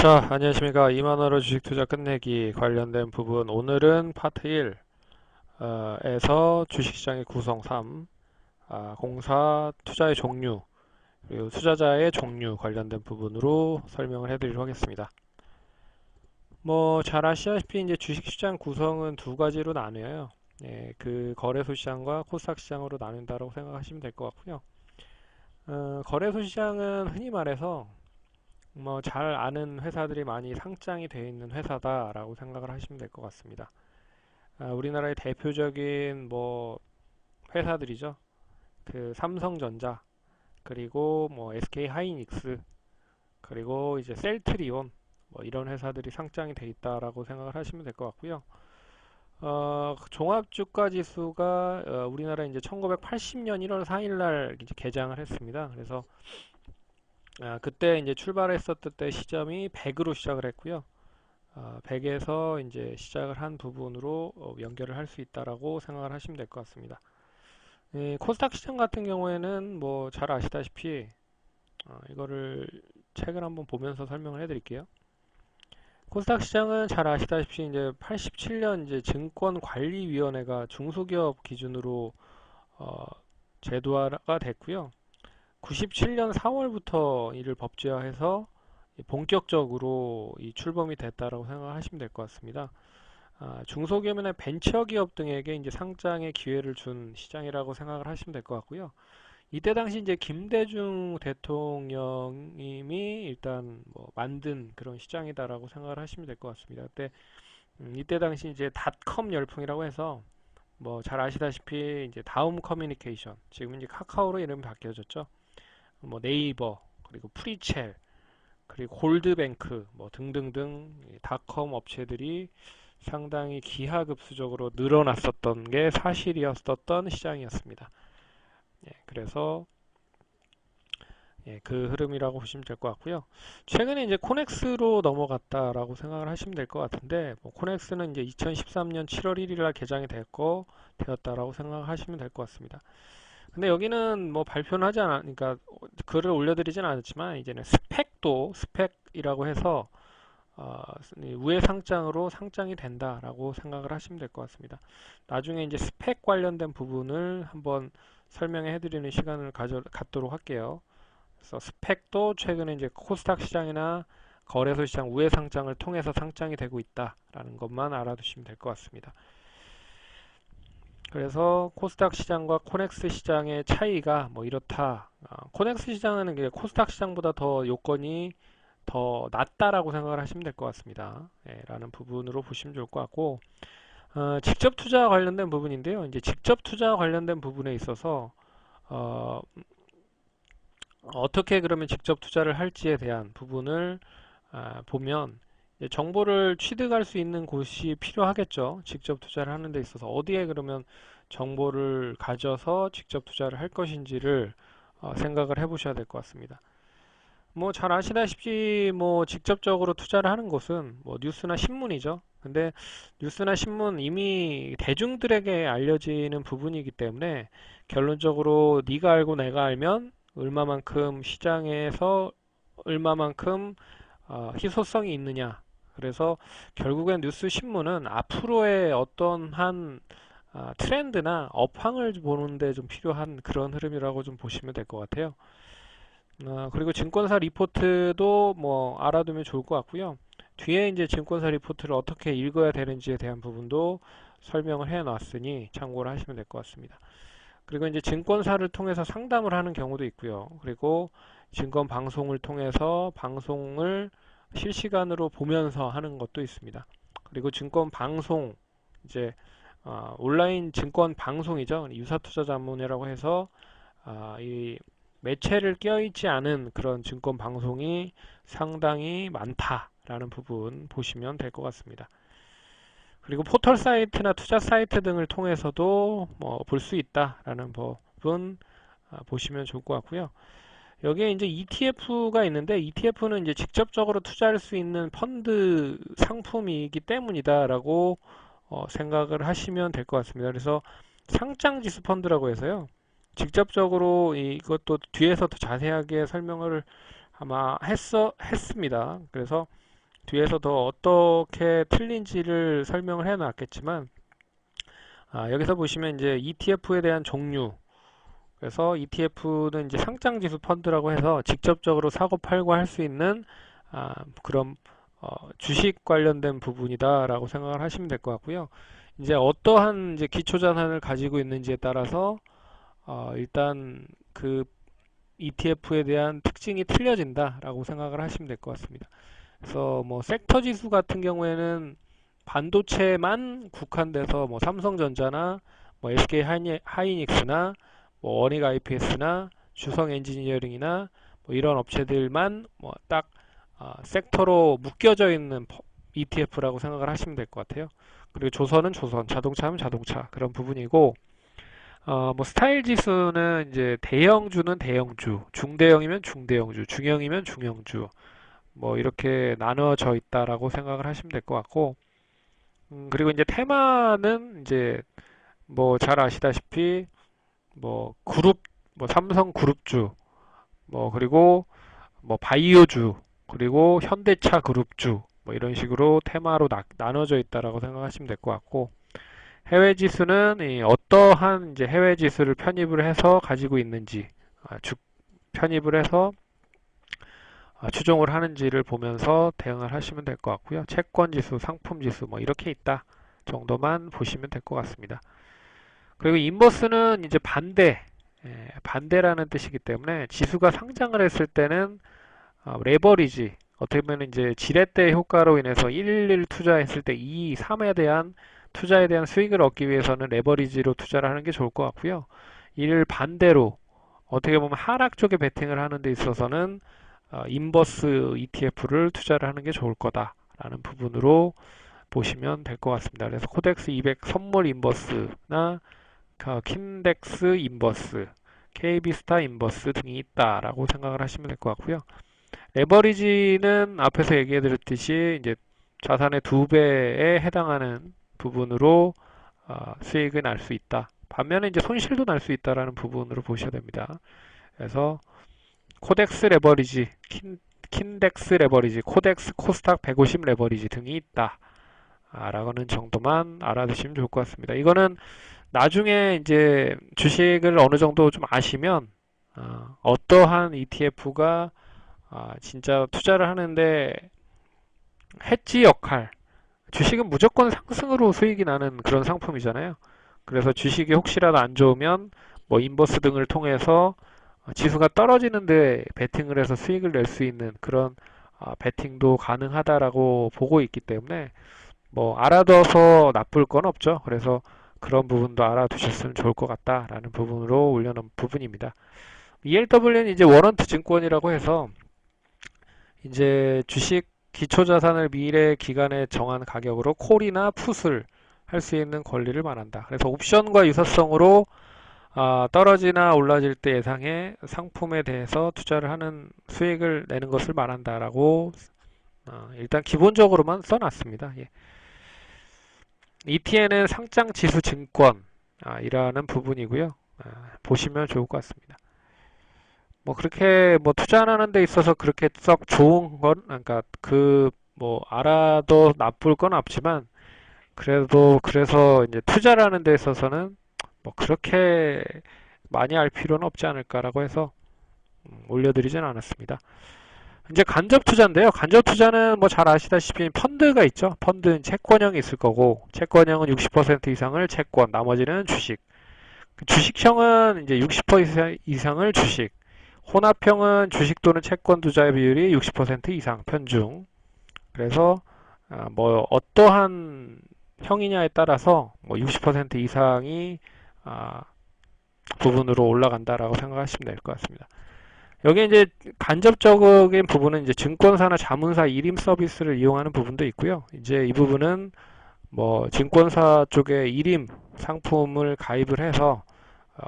자, 안녕하십니까. 2만원으로 주식 투자 끝내기 관련된 부분. 오늘은 파트 1, 에서 주식시장의 구성 3, 공사 투자의 종류, 그리고 투자자의 종류 관련된 부분으로 설명을 해드리도록 하겠습니다. 뭐, 잘 아시다시피 이제 주식시장 구성은 두 가지로 나뉘어요. 예, 그 거래소 시장과 코스닥 시장으로 나눈다고 생각하시면 될 것 같고요. 거래소 시장은 흔히 말해서 뭐 잘 아는 회사들이 많이 상장이 되어 있는 회사다라고 생각을 하시면 될 것 같습니다. 우리나라의 대표적인 뭐 회사들이죠. 그 삼성전자, 그리고 뭐 SK 하이닉스, 그리고 이제 셀트리온, 뭐 이런 회사들이 상장이 돼 있다라고 생각을 하시면 될 것 같고요. 종합주가지수가 우리나라 이제 1980년 1월 4일 날 이제 개장을 했습니다. 그래서 그때 이제 출발했었을 때 시점이 100으로 시작을 했고요. 100에서 이제 시작을 한 부분으로 연결을 할 수 있다라고 생각을 하시면 될 것 같습니다. 코스닥 시장 같은 경우에는 뭐 잘 아시다시피 이거를 책을 한번 보면서 설명을 해드릴게요. 코스닥 시장은 잘 아시다시피 이제 87년 이제 증권관리위원회가 중소기업 기준으로 어, 제도화가 됐고요. 97년 4월부터 이를 법제화해서 본격적으로 이 출범이 됐다라고 생각하시면 될 것 같습니다. 중소기업이나 벤처기업 등에게 이제 상장의 기회를 준 시장이라고 생각을 하시면 될 것 같고요. 이때 당시 이제 김대중 대통령님이 일단 뭐 만든 그런 시장이다라고 생각을 하시면 될 것 같습니다. 이때 당시 이제 닷컴 열풍이라고 해서 뭐 잘 아시다시피 이제 다음 커뮤니케이션, 지금 이제 카카오로 이름이 바뀌어졌죠. 뭐 네이버, 그리고 프리첼, 그리고 골드뱅크 뭐 등등등 닷컴 업체들이 상당히 기하급수적으로 늘어났었던 게 사실이었었던 시장이었습니다. 그래서 그 흐름이라고 보시면 될 것 같고요. 최근에 이제 코넥스로 넘어갔다라고 생각을 하시면 될 것 같은데, 뭐 코넥스는 이제 2013년 7월 1일 날 개장이 되었다라고 생각하시면 될 것 같습니다. 근데 여기는 뭐 발표는 하지 않으니까 글을 올려드리진 않았지만 이제는 스펙이라고 해서 우회 상장으로 상장이 된다라고 생각을 하시면 될 것 같습니다. 나중에 이제 스펙 관련된 부분을 한번 설명해 드리는 시간을 갖도록 할게요. 그래서 스펙도 최근에 이제 코스닥 시장이나 거래소 시장 우회 상장을 통해서 상장이 되고 있다라는 것만 알아두시면 될 것 같습니다. 그래서 코스닥 시장과 코넥스 시장의 차이가 뭐 이렇다. 코넥스 시장은 코스닥 시장보다 더 요건이 더 낫다라고 생각을 하시면 될 것 같습니다. 라는 부분으로 보시면 좋을 것 같고, 직접 투자와 관련된 부분인데요. 이제 직접 투자와 관련된 부분에 있어서 어떻게 그러면 직접 투자를 할지에 대한 부분을 보면 정보를 취득할 수 있는 곳이 필요하겠죠. 직접 투자를 하는 데 있어서 어디에 그러면 정보를 가져서 직접 투자를 할 것인지를 생각을 해보셔야 될 것 같습니다. 뭐 잘 아시다시피 뭐 직접적으로 투자를 하는 곳은 뭐 뉴스나 신문이죠. 근데 뉴스나 신문 이미 대중들에게 알려지는 부분이기 때문에 결론적으로 네가 알고 내가 알면 얼마만큼 시장에서 얼마만큼 희소성이 있느냐. 그래서 결국엔 뉴스 신문은 앞으로의 어떤 한 트렌드나 업황을 보는데 좀 필요한 그런 흐름이라고 좀 보시면 될 것 같아요. 그리고 증권사 리포트도 뭐 알아두면 좋을 것 같고요. 뒤에 이제 증권사 리포트를 어떻게 읽어야 되는지에 대한 부분도 설명을 해 놨으니 참고를 하시면 될 것 같습니다. 그리고 이제 증권사를 통해서 상담을 하는 경우도 있고요. 그리고 증권 방송을 통해서 방송을 실시간으로 보면서 하는 것도 있습니다. 그리고 증권 방송 이제 온라인 증권 방송이죠. 유사투자자문회라고 해서 이 매체를 껴있지 않은 그런 증권 방송이 상당히 많다라는 부분 보시면 될 것 같습니다. 그리고 포털 사이트나 투자 사이트 등을 통해서도 뭐 볼 수 있다라는 부분 보시면 좋을 것 같고요. 여기에 이제 ETF가 있는데 ETF는 이제 직접적으로 투자할 수 있는 펀드 상품이기 때문이다라고 생각을 하시면 될 것 같습니다. 그래서 상장지수 펀드라고 해서요. 직접적으로 이것도 뒤에서 더 자세하게 설명을 아마 했습니다. 그래서 뒤에서 더 어떻게 틀린지를 설명을 해 놨겠지만, 여기서 보시면 이제 ETF에 대한 종류, 그래서 ETF는 이제 상장지수 펀드라고 해서 직접적으로 사고 팔고 할 수 있는 그런 주식 관련된 부분이다라고 생각을 하시면 될 것 같고요. 이제 어떠한 이제 기초자산을 가지고 있는지에 따라서 일단 그 ETF에 대한 특징이 틀려진다라고 생각을 하시면 될 것 같습니다. 그래서 뭐 섹터 지수 같은 경우에는 반도체만 국한돼서 뭐 삼성전자나 뭐 SK 하이닉스나 뭐 원익 IPS나 주성 엔지니어링이나 뭐 이런 업체들만 뭐 딱 섹터로 묶여져 있는 ETF라고 생각을 하시면 될 것 같아요. 그리고 조선은 조선, 자동차는 자동차 그런 부분이고 뭐 스타일 지수는 이제 대형주는 대형주, 중대형이면 중대형주, 중형이면 중형주 뭐 이렇게 나누어져 있다라고 생각을 하시면 될 것 같고 그리고 이제 테마는 이제 뭐 잘 아시다시피 뭐 그룹 뭐 삼성 그룹주 뭐 그리고 뭐 바이오주 그리고 현대차 그룹주 뭐 이런 식으로 테마로 나눠져 있다라고 생각하시면 될 것 같고 해외 지수는 이 어떠한 이제 해외 지수를 편입을 해서 가지고 있는지 편입을 해서 추종을 하는지를 보면서 대응을 하시면 될 것 같고요. 채권 지수, 상품 지수 뭐 이렇게 있다 정도만 보시면 될 것 같습니다. 그리고 인버스는 이제 반대라는 뜻이기 때문에 지수가 상장을 했을 때는 레버리지 어떻게 보면 이제 지렛대 효과로 인해서 1 투자했을 때 2, 3에 대한 투자에 대한 수익을 얻기 위해서는 레버리지로 투자를 하는 게 좋을 것 같고요. 이를 반대로 어떻게 보면 하락 쪽에 베팅을 하는 데 있어서는 인버스 ETF를 투자를 하는 게 좋을 거다라는 부분으로 보시면 될 것 같습니다. 그래서 코덱스 200 선물 인버스나 킨덱스 인버스, KB스타 인버스 등이 있다라고 생각을 하시면 될 것 같고요. 레버리지는 앞에서 얘기해 드렸듯이 이제 자산의 2배에 해당하는 부분으로 수익을 날 수 있다. 반면에 이제 손실도 날 수 있다라는 부분으로 보셔야 됩니다. 그래서 코덱스 레버리지, 킨덱스 레버리지, 코덱스 코스닥 150 레버리지 등이 있다. 라는 정도만 알아두시면 좋을 것 같습니다. 이거는 나중에 이제 주식을 어느 정도 좀 아시면 어떠한 ETF가 진짜 투자를 하는데 해지 역할, 주식은 무조건 상승으로 수익이 나는 그런 상품이잖아요. 그래서 주식이 혹시라도 안 좋으면 뭐 인버스 등을 통해서 지수가 떨어지는데 베팅을 해서 수익을 낼 수 있는 그런 베팅도 가능하다라고 보고 있기 때문에 뭐 알아둬서 나쁠 건 없죠. 그래서 그런 부분도 알아두셨으면 좋을 것 같다라는 부분으로 올려놓은 부분입니다. ELW는 이제 워런트 증권이라고 해서 이제 주식 기초자산을 미래 기간에 정한 가격으로 콜이나 풋을 할 수 있는 권리를 말한다. 그래서 옵션과 유사성으로 떨어지나 올라질 때 예상의 상품에 대해서 투자를 하는 수익을 내는 것을 말한다라고 일단 기본적으로만 써놨습니다. 예. ETN은 상장 지수 증권 이라는 부분이고요. 보시면 좋을 것 같습니다. 뭐 그렇게 뭐 투자하는 데 있어서 그렇게 썩 좋은 건 그러니까 그 뭐 알아도 나쁠 건 없지만 그래도 그래서 이제 투자를 하는 데 있어서는 뭐 그렇게 많이 알 필요는 없지 않을까라고 해서 올려드리진 않았습니다. 이제 간접 투자인데요. 간접 투자는 뭐 잘 아시다시피 펀드가 있죠. 펀드는 채권형이 있을 거고 채권형은 60% 이상을 채권, 나머지는 주식. 주식형은 이제 60% 이상을 주식. 혼합형은 주식 또는 채권 투자의 비율이 60% 이상 편중. 그래서 뭐 어떠한 형이냐에 따라서 뭐 60% 이상이 부분으로 올라간다라고 생각하시면 될 것 같습니다. 여기 이제 간접적인 부분은 이제 증권사나 자문사 일임 서비스를 이용하는 부분도 있고요. 이제 이 부분은 뭐 증권사 쪽에 일임 상품을 가입을 해서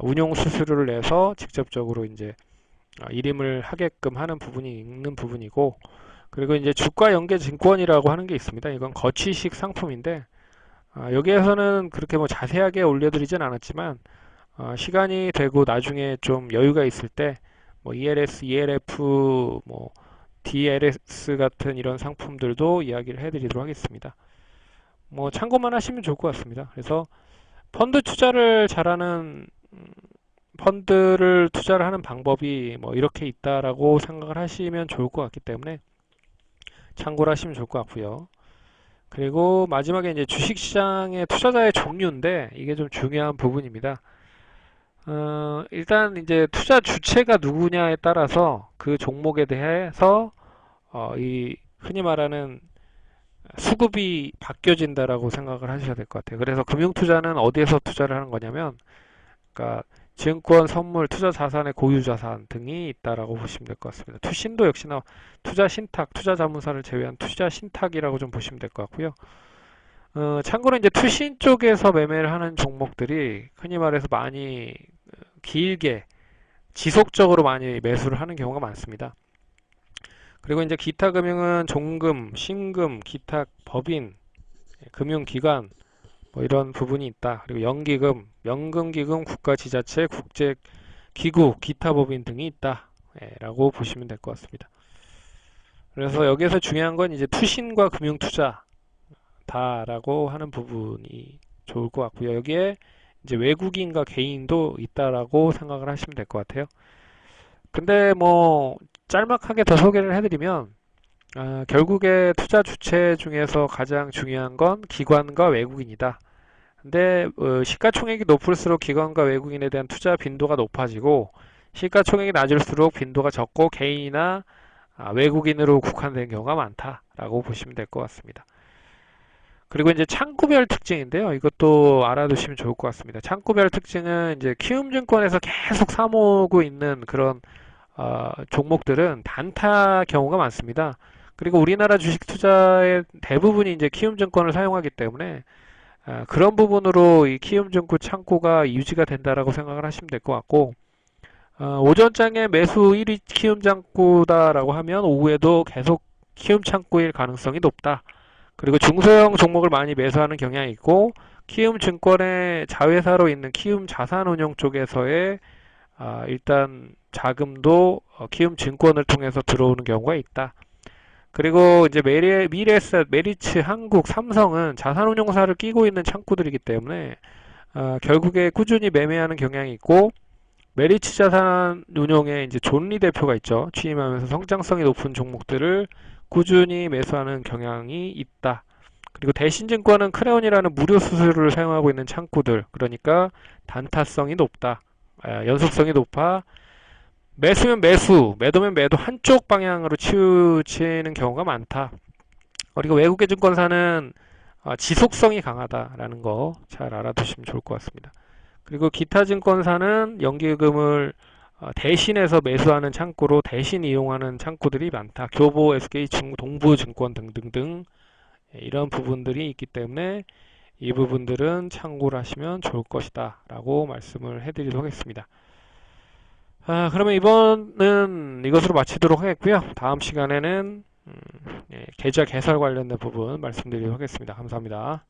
운용 수수료를 내서 직접적으로 이제 일임을 하게끔 하는 부분이 있는 부분이고 그리고 이제 주가 연계 증권이라고 하는 게 있습니다. 이건 거치식 상품인데 여기에서는 그렇게 뭐 자세하게 올려드리진 않았지만 시간이 되고 나중에 좀 여유가 있을 때 뭐 ELS, ELF 뭐 DLS 같은 이런 상품들도 이야기를 해드리도록 하겠습니다. 뭐 참고만 하시면 좋을 것 같습니다. 그래서 펀드 투자를 잘하는 펀드를 투자를 하는 방법이 뭐 이렇게 있다라고 생각을 하시면 좋을 것 같기 때문에 참고를 하시면 좋을 것 같고요. 그리고 마지막에 이제 주식시장의 투자자의 종류인데 이게 좀 중요한 부분입니다. 일단 이제 투자 주체가 누구냐에 따라서 그 종목에 대해서 이 흔히 말하는 수급이 바뀌어진다라고 생각을 하셔야 될 것 같아요. 그래서 금융투자는 어디에서 투자를 하는 거냐면, 그러니까 증권, 선물, 투자 자산의 고유 자산 등이 있다라고 보시면 될 것 같습니다. 투신도 역시나 투자 신탁, 투자 자문사를 제외한 투자 신탁이라고 좀 보시면 될 것 같고요. 참고로 이제 투신 쪽에서 매매를 하는 종목들이 흔히 말해서 많이 길게 지속적으로 많이 매수를 하는 경우가 많습니다. 그리고 이제 기타 금융은 종금, 신금, 기타 법인, 금융기관 뭐 이런 부분이 있다. 그리고 연기금, 연금기금, 국가지자체, 국제기구, 기타 법인 등이 있다. 라고 보시면 될 것 같습니다. 그래서 여기에서 중요한 건 이제 투신과 금융투자 다라고 하는 부분이 좋을 것 같고요. 여기에 이제 외국인과 개인도 있다라고 생각을 하시면 될 것 같아요. 근데 뭐 짤막하게 더 소개를 해드리면 결국에 투자 주체 중에서 가장 중요한 건 기관과 외국인이다. 근데 시가총액이 높을수록 기관과 외국인에 대한 투자 빈도가 높아지고 시가총액이 낮을수록 빈도가 적고 개인이나 외국인으로 국한된 경우가 많다라고 보시면 될 것 같습니다. 그리고 이제 창구별 특징인데요. 이것도 알아두시면 좋을 것 같습니다. 창구별 특징은 이제 키움증권에서 계속 사모으고 있는 그런 종목들은 단타 경우가 많습니다. 그리고 우리나라 주식 투자의 대부분이 이제 키움증권을 사용하기 때문에 그런 부분으로 이 키움증권 창구가 유지가 된다라고 생각을 하시면 될 것 같고 오전장에 매수 1위 키움창구다라고 하면 오후에도 계속 키움창구일 가능성이 높다. 그리고 중소형 종목을 많이 매수하는 경향이 있고 키움증권의 자회사로 있는 키움자산운용 쪽에서의 일단 자금도 키움증권을 통해서 들어오는 경우가 있다. 그리고 이제 미래에셋, 메리츠, 한국, 삼성은 자산운용사를 끼고 있는 창구들이기 때문에 결국에 꾸준히 매매하는 경향이 있고 메리츠 자산운용에 이제 존리 대표가 있죠. 취임하면서 성장성이 높은 종목들을 꾸준히 매수하는 경향이 있다. 그리고 대신증권은 크레온이라는 무료 수수료를 사용하고 있는 창구들, 그러니까 단타성이 높다. 연속성이 높아 매수면 매수, 매도면 매도 한쪽 방향으로 치우치는 경우가 많다. 그리고 외국계 증권사는 지속성이 강하다라는 거 잘 알아두시면 좋을 것 같습니다. 그리고 기타 증권사는 연기금을 대신해서 매수하는 창구로 대신 이용하는 창구들이 많다. 교보, SK, 동부증권 등등등 이런 부분들이 있기 때문에 이 부분들은 참고를 하시면 좋을 것이다 라고 말씀을 해드리도록 하겠습니다. 그러면 이번은 이것으로 마치도록 하겠고요. 다음 시간에는 계좌 개설 관련된 부분 말씀드리도록 하겠습니다. 감사합니다.